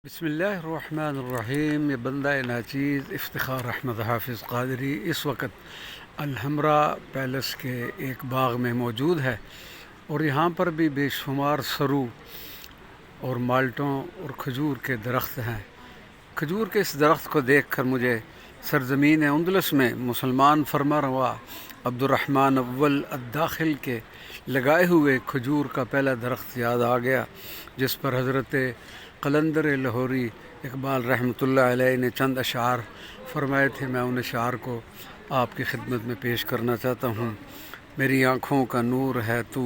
بسم اللہ الرحمن الرحیم۔ یہ بندہ ناچیز افتخار احمد حافظ قادری اس وقت الحمرا پیلس کے ایک باغ میں موجود ہے، اور یہاں پر بھی بے شمار سرو اور مالٹوں اور کھجور کے درخت ہیں۔ کھجور کے اس درخت کو دیکھ کر مجھے سرزمین اندلس میں مسلمان فرما روا عبد الرحمن اول الداخل کے لگائے ہوئے کھجور کا پہلا درخت یاد آ گیا، جس پر حضرت قلندر لاہوری اقبال رحمۃ اللہ علیہ نے چند اشعار فرمائے تھے۔ میں ان اشعار کو آپ کی خدمت میں پیش کرنا چاہتا ہوں۔ میری آنکھوں کا نور ہے تو،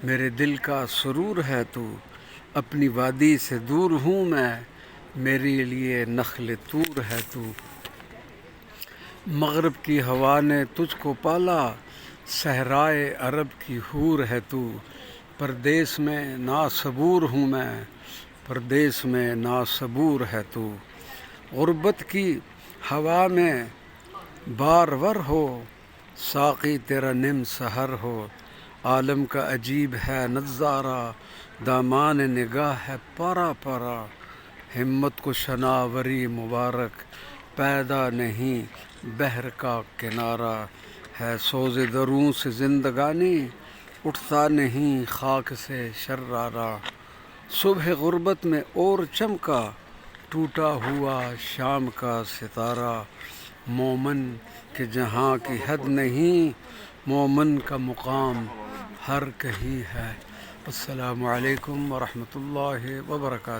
میرے دل کا سرور ہے تو، اپنی وادی سے دور ہوں میں، میرے لیے نخل طور ہے تو۔ مغرب کی ہوا نے تجھ کو پالا، صحرائے عرب کی حور ہے تو، پردیس میں ناصبور ہوں میں، پردیس میں ناصبور ہے تو۔ غربت کی ہوا میں بارور ہو، ساقی تیرا نم سحر ہو، عالم کا عجیب ہے نظارہ، دامان نگاہ ہے پارا پارا، ہمت کو شناوری مبارک، پیدا نہیں بحر کا کنارہ، ہے سوز دروں سے زندگانی، اٹھتا نہیں خاک سے شرارہ۔ صبح غربت میں اور چمکا، ٹوٹا ہوا شام کا ستارہ، مومن کے جہاں کی حد نہیں، مومن کا مقام ہر کہیں ہے۔ السلام علیکم ورحمۃ اللہ وبرکاتہ۔